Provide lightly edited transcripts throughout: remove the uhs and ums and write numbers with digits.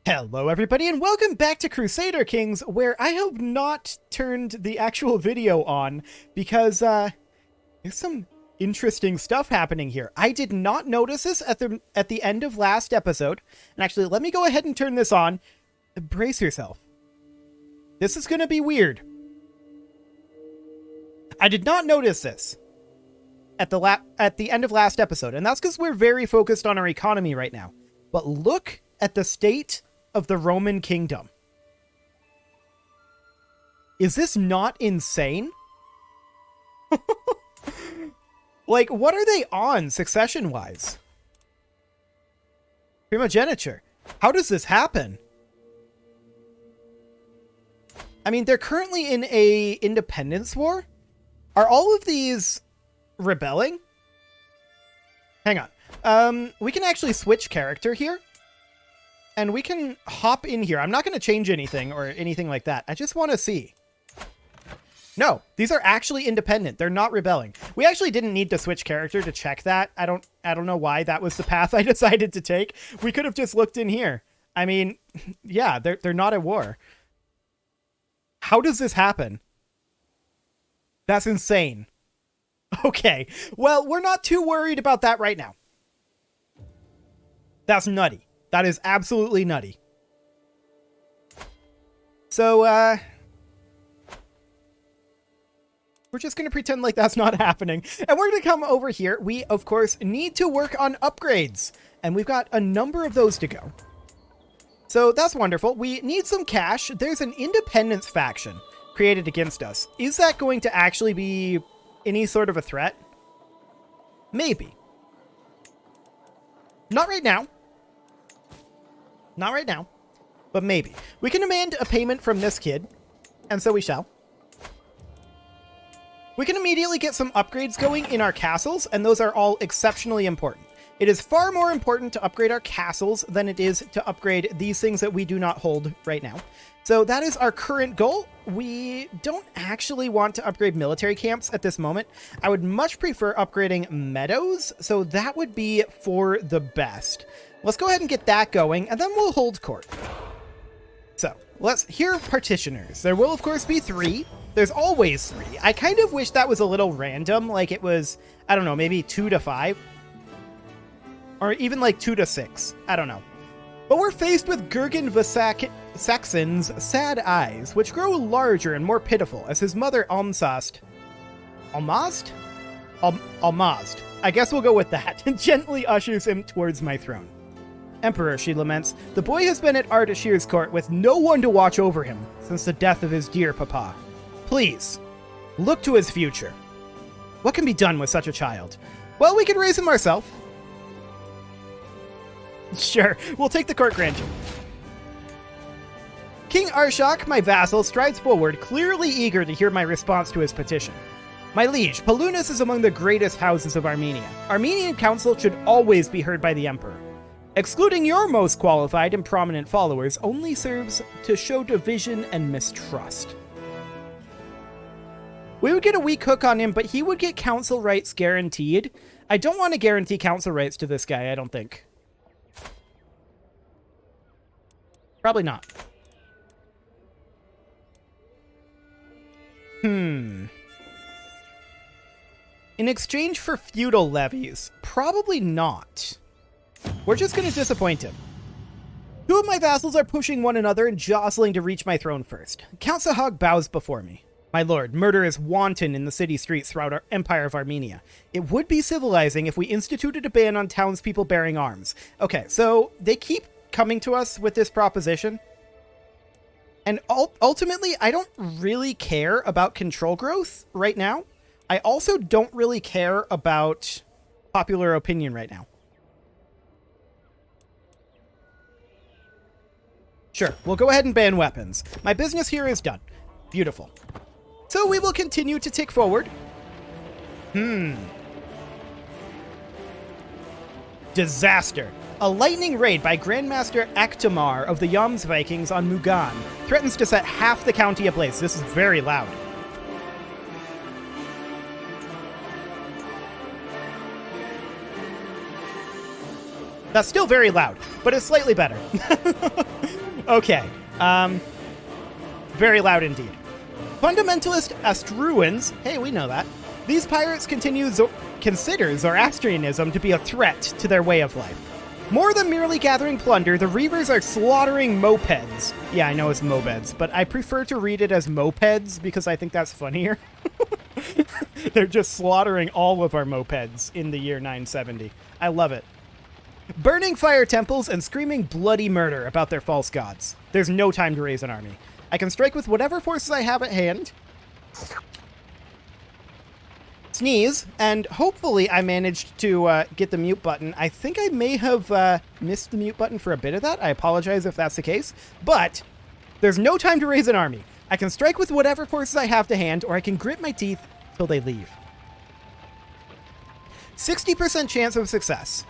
Hello everybody and welcome back to Crusader Kings, where I have not turned the actual video on because there's some interesting stuff happening here. I did not notice this at the end of last episode. And actually, let me go ahead and turn this on. Brace yourself. This is going to be weird. I did not notice this at the end of last episode, and that's because we're very focused on our economy right now. But look at the state of the Roman kingdom. Is this not insane? Like, what are they on succession-wise? Primogeniture. How does this happen? I mean, they're currently in a independence war. Are all of these rebelling? Hang on. We can actually switch character here. And we can hop in here. I'm not going to change anything or anything like that. I just want to see. No, these are actually independent. They're not rebelling. We actually didn't need to switch character to check that. I don't know why that was the path I decided to take. We could have just looked in here. I mean, yeah, they're not at war. How does this happen? That's insane. Okay, well, we're not too worried about that right now. That's nutty. That is absolutely nutty. So, we're just going to pretend like that's not happening. And we're going to come over here. We, of course, need to work on upgrades. And we've got a number of those to go. So that's wonderful. We need some cash. There's an independence faction created against us. Is that going to actually be any sort of a threat? Maybe. Not right now. Not right now, but maybe. We can demand a payment from this kid, and so we shall. We can immediately get some upgrades going in our castles, and those are all exceptionally important. It is far more important to upgrade our castles than it is to upgrade these things that we do not hold right now. So that is our current goal. We don't actually want to upgrade military camps at this moment. I would much prefer upgrading meadows, so that would be for the best. Let's go ahead and get that going, and then we'll hold court. So, here are partitioners. There will, of course, be 3. There's always 3. I kind of wish that was a little random, like it was, I don't know, maybe 2 to 5. Or even like 2 to 6. I don't know. But we're faced with Gergen Saxon's sad eyes, which grow larger and more pitiful as his mother Almazd, I guess we'll go with that, and gently ushers him towards my throne. Emperor, she laments, the boy has been at Ardashir's court with no one to watch over him since the death of his dear papa. Please, look to his future. What can be done with such a child? Well, we can raise him ourselves. Sure, we'll take the court grandeur. King Arshak, my vassal, strides forward, clearly eager to hear my response to his petition. My liege, Polunus is among the greatest houses of Armenia. Armenian council should always be heard by the emperor. Excluding your most qualified and prominent followers only serves to show division and mistrust. We would get a weak hook on him, but he would get council rights guaranteed. I don't want to guarantee council rights to this guy, I don't think. Probably not. In exchange for feudal levies, probably not. We're just going to disappoint him. 2 of my vassals are pushing one another and jostling to reach my throne first. Count Sahag bows before me. My lord, murder is wanton in the city streets throughout our Empire of Armenia. It would be civilizing if we instituted a ban on townspeople bearing arms. Okay, so they keep coming to us with this proposition. And ultimately, I don't really care about control growth right now. I also don't really care about popular opinion right now. Sure, we'll go ahead and ban weapons. My business here is done. Beautiful. So we will continue to tick forward. Disaster. A lightning raid by Grandmaster Aktamar of the Yams Vikings on Mugan threatens to set half the county ablaze. This is very loud. That's still very loud, but it's slightly better. Okay. Very loud indeed. Fundamentalist Astruans. Hey, we know that. These pirates consider Zoroastrianism to be a threat to their way of life. More than merely gathering plunder, the Reavers are slaughtering mopeds. Yeah, I know it's mopeds, but I prefer to read it as mopeds because I think that's funnier. They're just slaughtering all of our mopeds in the year 970. I love it. Burning fire temples and screaming bloody murder about their false gods. There's no time to raise an army. I can strike with whatever forces I have at hand. Sneeze, and hopefully I managed to get the mute button. I think I may have missed the mute button for a bit of that. I apologize if that's the case, but there's no time to raise an army. I can strike with whatever forces I have to hand, or I can grit my teeth till they leave. 60% chance of success.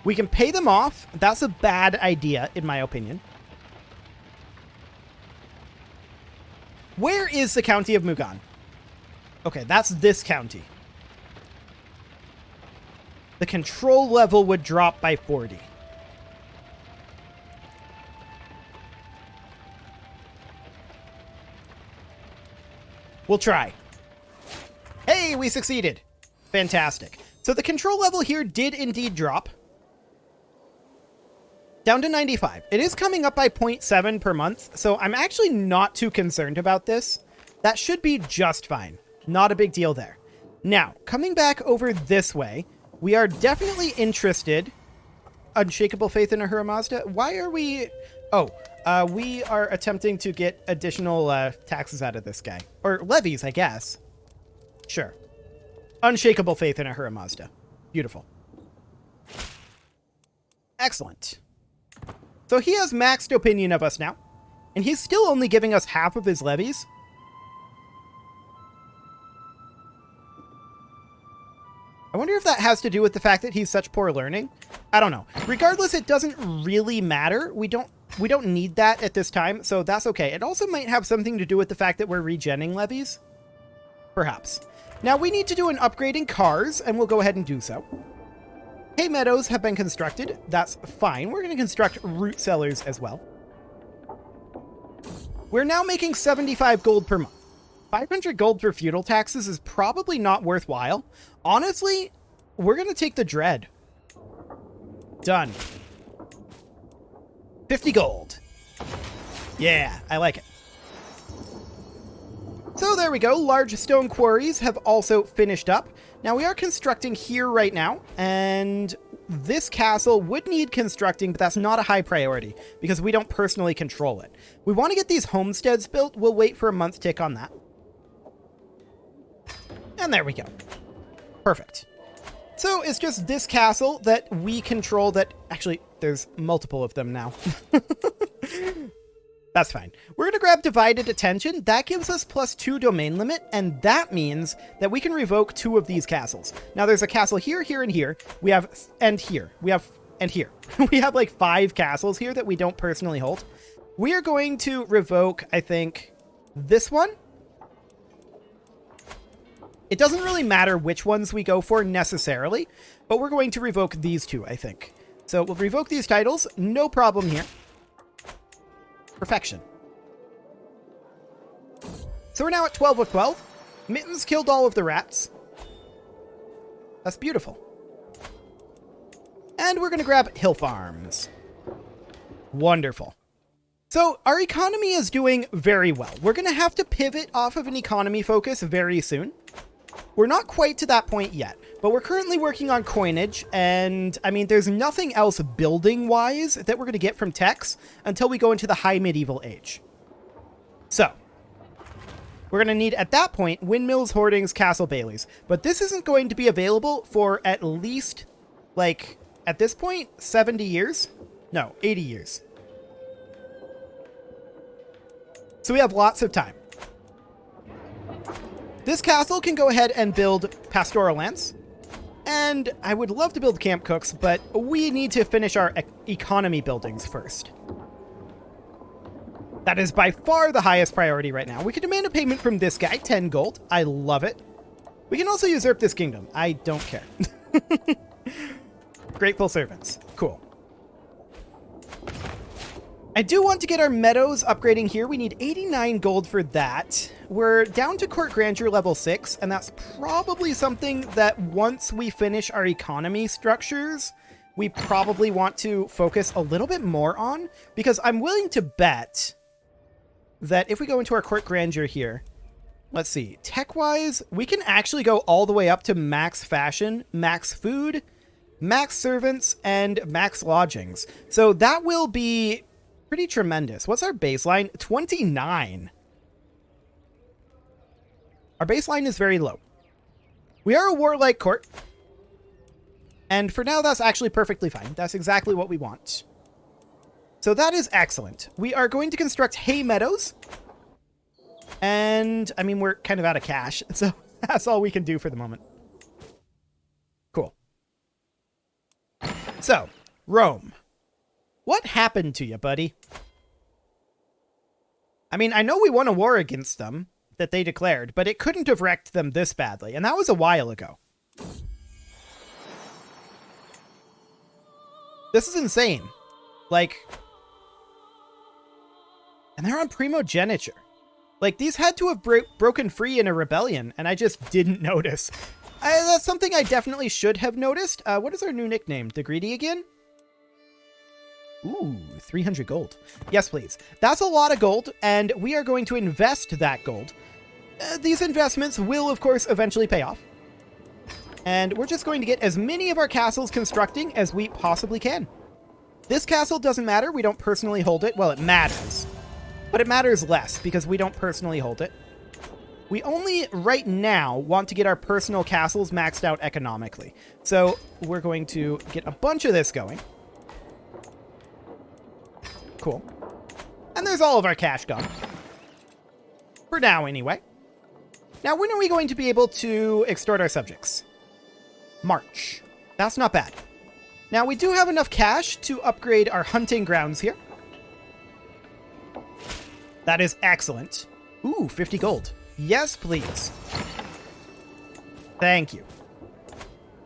We can pay them off. That's a bad idea, in my opinion. Where is the county of Mugan? Okay, that's this county. The control level would drop by 40. We'll try. Hey, we succeeded. Fantastic. So the control level here did indeed drop. Down to 95. It is coming up by 0.7 per month, so I'm actually not too concerned about this. That should be just fine. Not a big deal there. Now, coming back over this way, we are definitely interested. Unshakable faith in Ahura Mazda. Why are we... Oh, we are attempting to get additional taxes out of this guy. Or levies, I guess. Sure. Unshakable faith in Ahura Mazda. Beautiful. Excellent. So he has maxed opinion of us now. And he's still only giving us half of his levies. I wonder if that has to do with the fact that he's such poor learning. I don't know. Regardless, it doesn't really matter. We don't need that at this time, so that's okay. It also might have something to do with the fact that we're regenning levies. Perhaps. Now we need to do an upgrade in cars, and we'll go ahead and do so. Hay meadows have been constructed. That's fine. We're going to construct root cellars as well. We're now making 75 gold per month. 500 gold for feudal taxes is probably not worthwhile. Honestly, we're going to take the dread. Done. 50 gold. Yeah, I like it. So there we go. Large stone quarries have also finished up. Now we are constructing here right now, and this castle would need constructing, but that's not a high priority because we don't personally control it. We want to get these homesteads built. We'll wait for a month tick on that. And there we go. Perfect. So it's just this castle that we control that... Actually, there's multiple of them now. That's fine. We're going to grab Divided Attention. That gives us +2 domain limit, and that means that we can revoke 2 of these castles. Now, there's a castle here, here, and here. We have... And here. We have... And here. We have like 5 castles here that we don't personally hold. We are going to revoke, I think, this one. It doesn't really matter which ones we go for necessarily, but we're going to revoke these 2, I think. So we'll revoke these titles. No problem here. Perfection. So we're now at 12 of 12. Mittens killed all of the rats. That's beautiful. And we're going to grab hill farms. Wonderful. So our economy is doing very well. We're going to have to pivot off of an economy focus very soon. We're not quite to that point yet, but we're currently working on coinage, and I mean, there's nothing else building-wise that we're going to get from techs until we go into the high medieval age. So, we're going to need, at that point, windmills, hoardings, castle baileys, but this isn't going to be available for at least, like, at this point, 70 years? No, 80 years. So we have lots of time. This castle can go ahead and build pastoral lands. And I would love to build camp cooks, but we need to finish our economy buildings first. That is by far the highest priority right now. We can demand a payment from this guy, 10 gold. I love it. We can also usurp this kingdom. I don't care. Grateful servants. Cool. I do want to get our meadows upgrading here. We need 89 gold for that. We're down to Court Grandeur level 6, and that's probably something that once we finish our economy structures, we probably want to focus a little bit more on, because I'm willing to bet that if we go into our Court Grandeur here, let's see, tech-wise, we can actually go all the way up to max fashion, max food, max servants, and max lodgings. So that will be pretty tremendous. What's our baseline? 29. Our baseline is very low. We are a warlike court. And for now, that's actually perfectly fine. That's exactly what we want. So that is excellent. We are going to construct hay meadows. And, I mean, we're kind of out of cash. So that's all we can do for the moment. Cool. So, Rome. What happened to you, buddy? I mean, I know we won a war against them that they declared, but it couldn't have wrecked them this badly, and that was a while ago. This is insane. Like, and they're on primogeniture. Like, these had to have broken free in a rebellion, and I just didn't notice. That's something I definitely should have noticed. What is our new nickname? The Greedy again? Ooh, 300 gold. Yes, please. That's a lot of gold, and we are going to invest that gold. These investments will, of course, eventually pay off. And we're just going to get as many of our castles constructing as we possibly can. This castle doesn't matter. We don't personally hold it. Well, it matters. But it matters less because we don't personally hold it. We only, right now, want to get our personal castles maxed out economically. So we're going to get a bunch of this going. Cool. And there's all of our cash gone. For now, anyway. Now, when are we going to be able to extort our subjects? March. That's not bad. Now, we do have enough cash to upgrade our hunting grounds here. That is excellent. Ooh, 50 gold. Yes, please. Thank you.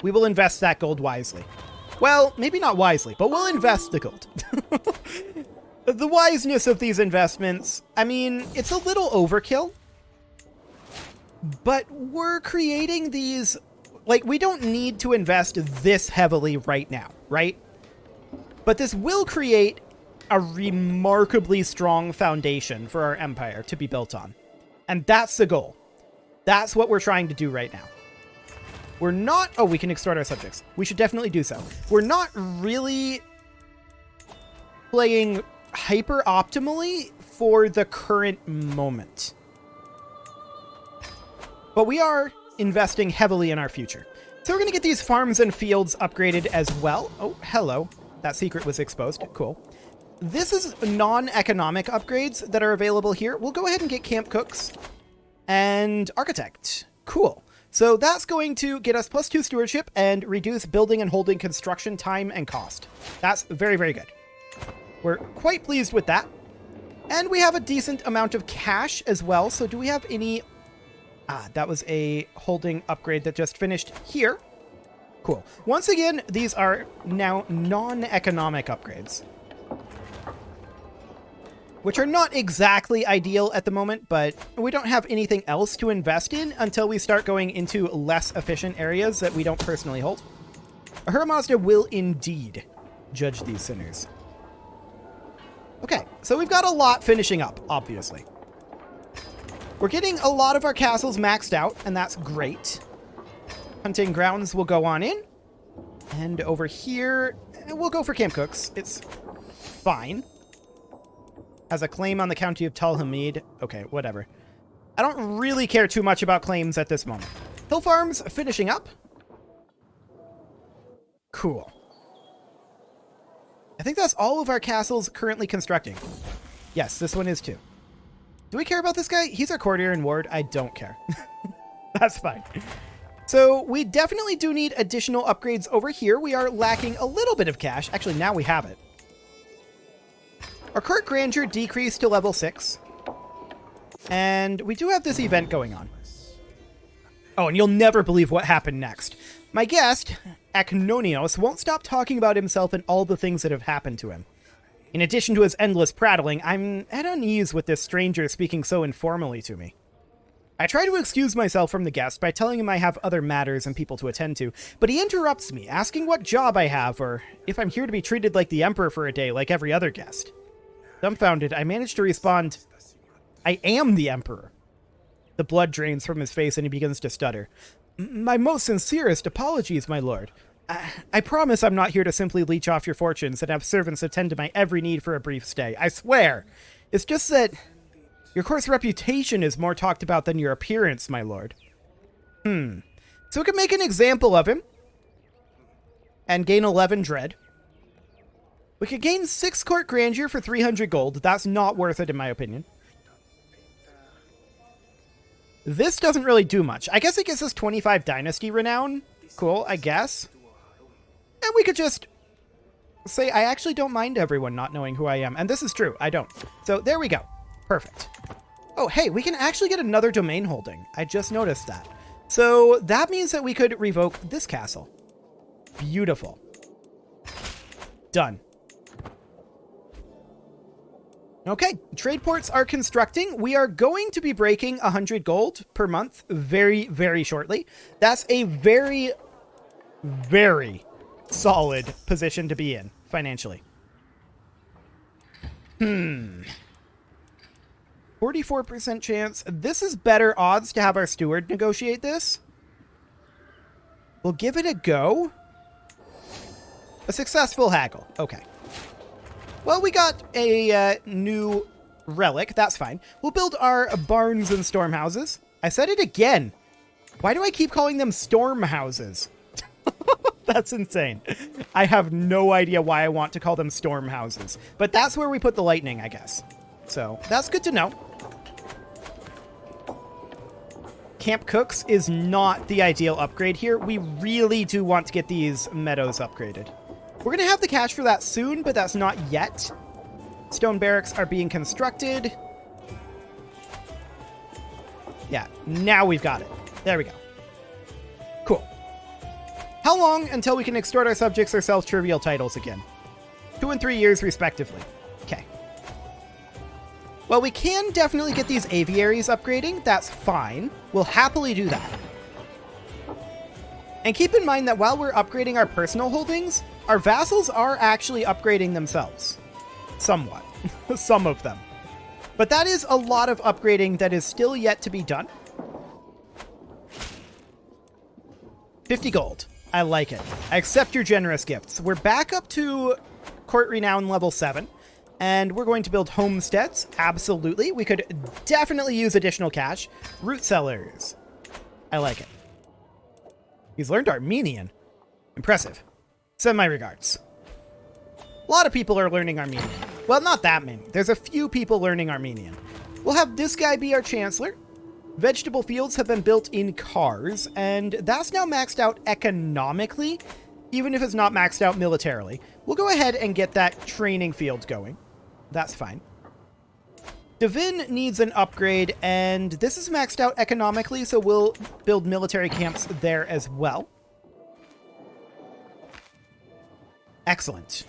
We will invest that gold wisely. Well, maybe not wisely, but we'll invest the gold. The wiseness of these investments, I mean, it's a little overkill. But we're creating these... Like, we don't need to invest this heavily right now, right? But this will create a remarkably strong foundation for our empire to be built on. And that's the goal. That's what we're trying to do right now. We're not... Oh, we can extort our subjects. We should definitely do so. We're not really playing hyper optimally for the current moment. But we are investing heavily in our future. So we're going to get these farms and fields upgraded as well. Oh, hello. That secret was exposed. Cool. This is non-economic upgrades that are available here. We'll go ahead and get camp cooks and architect. Cool. So that's going to get us +2 stewardship and reduce building and holding construction time and cost. That's very, very good. We're quite pleased with that. And we have a decent amount of cash as well. So do we have any... that was a holding upgrade that just finished here. Cool. Once again, these are now non-economic upgrades, which are not exactly ideal at the moment, but we don't have anything else to invest in until we start going into less efficient areas that we don't personally hold. Ahura Mazda will indeed judge these sinners. Okay, so we've got a lot finishing up, obviously. We're getting a lot of our castles maxed out, and that's great. Hunting grounds will go on in. And over here, we'll go for camp cooks. It's fine. Has a claim on the county of Talhamid. Okay, whatever. I don't really care too much about claims at this moment. Hill farms finishing up. Cool. I think that's all of our castles currently constructing. Yes, this one is too. Do we care about this guy? He's our courtier and ward. I don't care. That's fine. So we definitely do need additional upgrades over here. We are lacking a little bit of cash. Actually, now we have it. Our court grandeur decreased to level 6. And we do have this event going on. Oh, and you'll never believe what happened next. My guest, Aknonios, won't stop talking about himself and all the things that have happened to him. In addition to his endless prattling, I'm at unease with this stranger speaking so informally to me. I try to excuse myself from the guest by telling him I have other matters and people to attend to, but he interrupts me, asking what job I have, or if I'm here to be treated like the Emperor for a day like every other guest. Dumbfounded, I manage to respond, I am the Emperor. The blood drains from his face and he begins to stutter. My most sincerest apologies, my lord. I promise I'm not here to simply leech off your fortunes and have servants attend to my every need for a brief stay. I swear. It's just that your court's reputation is more talked about than your appearance, my lord. So we can make an example of him and gain 11 dread. We could gain 6 court grandeur for 300 gold. That's not worth it, in my opinion. This doesn't really do much. I guess it gives us 25 dynasty renown. Cool, I guess. And we could just say, I actually don't mind everyone not knowing who I am. And this is true, I don't. So there we go. Perfect. Oh, hey, we can actually get another domain holding. I just noticed that. So that means that we could revoke this castle. Beautiful. Done. Okay, trade ports are constructing. We are going to be breaking 100 gold per month very, very shortly. That's a very, very solid position to be in financially. 44% chance. This is better odds to have our steward negotiate this. We'll give it a go. A successful haggle. Okay. Well, we got a new relic. That's fine. We'll build our barns and storm houses. I said it again. Why do I keep calling them storm houses? That's insane. I have no idea why I want to call them storm houses. But that's where we put the lightning, I guess. So that's good to know. Camp Cooks is not the ideal upgrade here. We really do want to get these meadows upgraded. We're going to have the cash for that soon, but that's not yet. Stone barracks are being constructed. Yeah, now we've got it. There we go. Cool. How long until we can extort our subjects or sell trivial titles again? 2 and 3 years, respectively. Okay. Well, we can definitely get these aviaries upgrading. That's fine. We'll happily do that. And keep in mind that while we're upgrading our personal holdings, our vassals are actually upgrading themselves. Somewhat. Some of them. But that is a lot of upgrading that is still yet to be done. 50 gold. I like it. I accept your generous gifts. We're back up to court renown level 7. And we're going to build homesteads. Absolutely. We could definitely use additional cash. Root cellars. I like it. He's learned Armenian. Impressive. Send my regards. A lot of people are learning Armenian. Well, not that many. There's a few people learning Armenian. We'll have this guy be our chancellor. Vegetable fields have been built in cars, and that's now maxed out economically, even if it's not maxed out militarily. We'll go ahead and get that training field going. That's fine. Devin needs an upgrade, and this is maxed out economically, so we'll build military camps there as well. Excellent.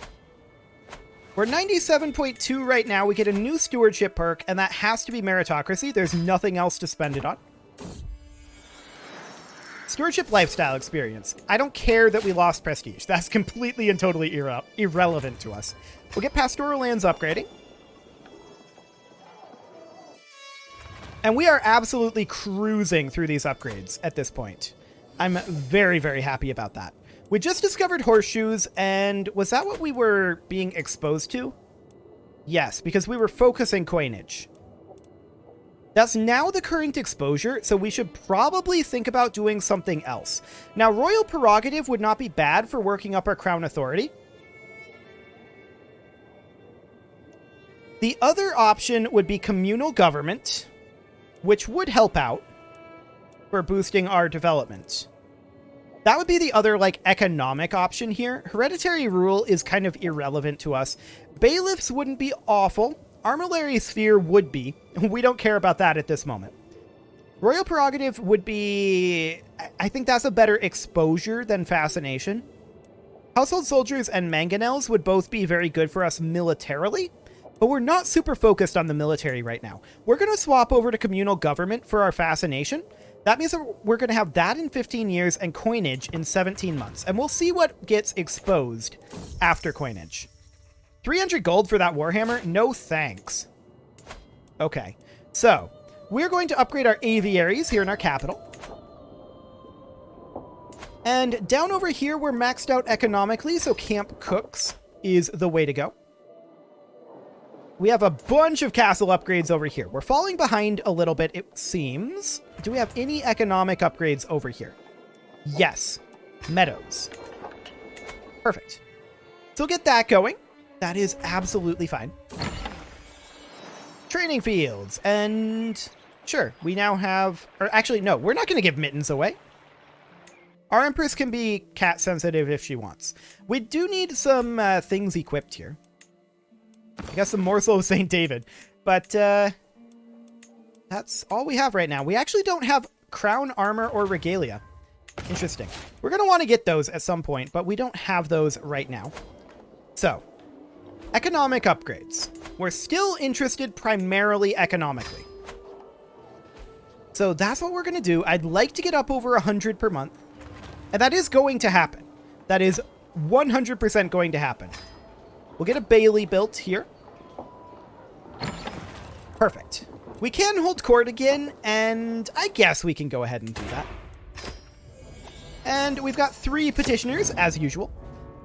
We're 97.2 right now. We get a new stewardship perk, and that has to be meritocracy. There's nothing else to spend it on. Stewardship lifestyle experience. I don't care that we lost prestige. That's completely and totally irrelevant to us. We'll get pastoral lands upgrading. And we are absolutely cruising through these upgrades at this point. I'm very, very happy about that. We just discovered horseshoes, and was that what we were being exposed to? Yes, because we were focusing coinage. That's now the current exposure, so we should probably think about doing something else. Now, royal prerogative would not be bad for working up our crown authority. The other option would be communal government, which would help out for boosting our development. That would be the other, like, economic option here. Hereditary rule is kind of irrelevant to us. Bailiffs wouldn't be awful. Armillary sphere would be. We don't care about that at this moment. Royal prerogative would be... I think that's a better exposure than fascination. Household soldiers and mangonels would both be very good for us militarily, but we're not super focused on the military right now. We're going to swap over to communal government for our fascination. That means that we're going to have that in 15 years and coinage in 17 months. And we'll see what gets exposed after coinage. 300 gold for that Warhammer? No thanks. Okay, so we're going to upgrade our aviaries here in our capital. And down over here, we're maxed out economically, so Camp Cooks is the way to go. We have a bunch of castle upgrades over here. We're falling behind a little bit, it seems. Do we have any economic upgrades over here? Yes. Meadows. Perfect. So get that going. That is absolutely fine. Training fields. And sure, we now have... Or actually, no, we're not going to give mittens away. Our Empress can be cat sensitive if she wants. We do need some things equipped here. I guess some morsel of St. David. But that's all we have right now. We actually don't have crown, armor, or regalia. Interesting. We're going to want to get those at some point, but we don't have those right now. So, economic upgrades. We're still interested primarily economically. So that's what we're going to do. I'd like to get up over 100 per month. And that is going to happen. That is 100% going to happen. We'll get a Bailey built here. Perfect. We can hold court again, and I guess we can go ahead and do that. And we've got 3 petitioners, as usual.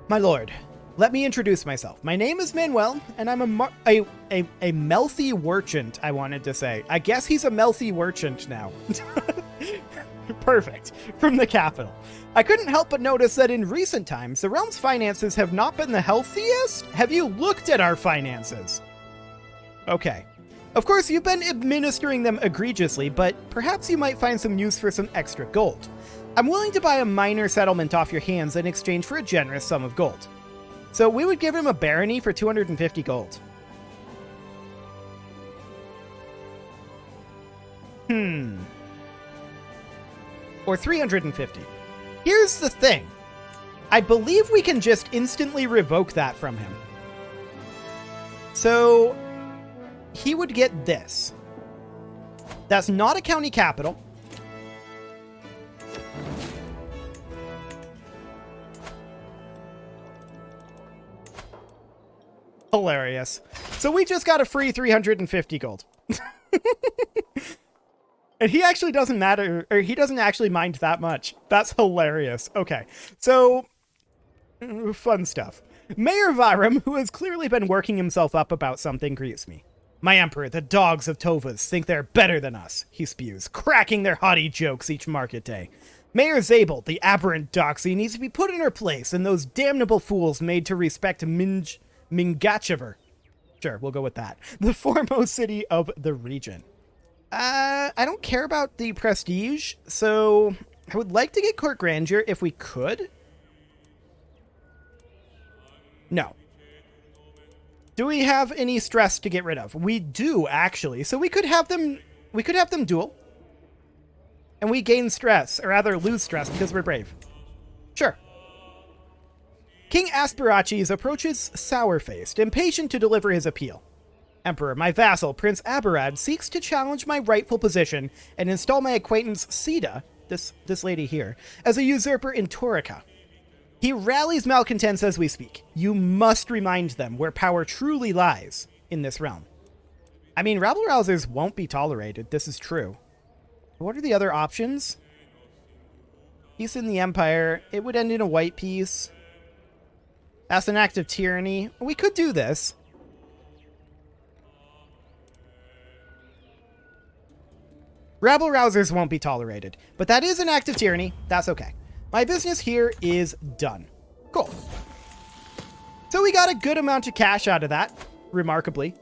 My lord, let me introduce myself. My name is Manuel, and I'm a Melthy Merchant, I wanted to say. I guess he's a Melthy Merchant now. Perfect. From the capital. I couldn't help but notice that in recent times, the realm's finances have not been the healthiest. Have you looked at our finances? Okay. Of course, you've been administering them egregiously, but perhaps you might find some use for some extra gold. I'm willing to buy a minor settlement off your hands in exchange for a generous sum of gold. So we would give him a barony for 250 gold. Or 350. Here's the thing. I believe we can just instantly revoke that from him. So he would get this. That's not a county capital. Hilarious. So we just got a free 350 gold. And he actually doesn't matter, or he doesn't actually mind that much. That's hilarious. Okay, so fun stuff. Mayor Viram, who has clearly been working himself up about something, greets me. My emperor, the dogs of Tovas think they're better than us, he spews, cracking their haughty jokes each market day. Mayor Zabel, the aberrant doxy, needs to be put in her place, and those damnable fools made to respect Mingachever. Sure, we'll go with that. The foremost city of the region. I don't care about the prestige, so I would like to get court grandeur if we could. No. Do we have any stress to get rid of? We do, actually. So we could have them duel. And we gain stress, or rather lose stress because we're brave. Sure. King Asperaches approaches sour-faced, impatient to deliver his appeal. Emperor, my vassal, Prince Aberad, seeks to challenge my rightful position and install my acquaintance Sida, this lady here, as a usurper in Torika. He rallies malcontents as we speak. You must remind them where power truly lies in this realm. I mean, rabble-rousers won't be tolerated, this is true. What are the other options? Peace in the Empire. It would end in a white peace. That's an act of tyranny. We could do this. Rabble-rousers won't be tolerated, but that is an act of tyranny. That's okay. My business here is done. Cool. So we got a good amount of cash out of that, remarkably.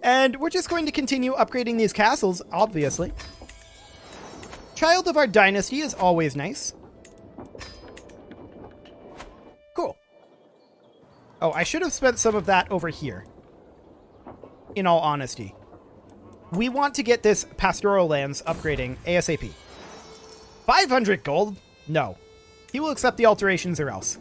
And we're just going to continue upgrading these castles, obviously. Child of our dynasty is always nice. Cool. Oh, I should have spent some of that over here. In all honesty. We want to get this pastoral lands upgrading ASAP. 500 gold? No. He will accept the alterations or else.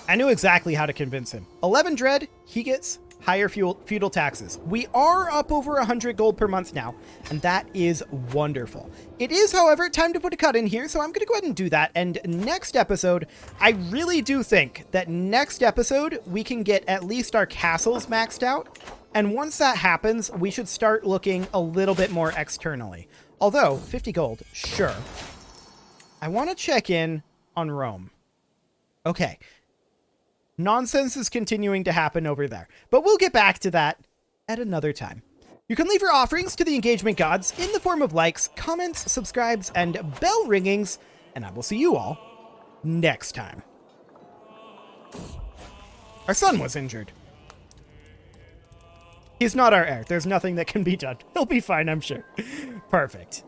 I knew exactly how to convince him. 11 dread, he gets higher feudal taxes. We are up over 100 gold per month now, and that is wonderful. It is, however, time to put a cut in here, so I'm going to go ahead and do that. And next episode, I really do think that next episode, we can get at least our castles maxed out. And once that happens, we should start looking a little bit more externally. Although, 50 gold, sure. I want to check in on Rome. Okay. Nonsense is continuing to happen over there, but we'll get back to that at another time. You can leave your offerings to the engagement gods in the form of likes, comments, subscribes, and bell ringings, and I will see you all next time. Our son was injured. He's not our heir. There's nothing that can be done. He'll be fine, I'm sure. Perfect.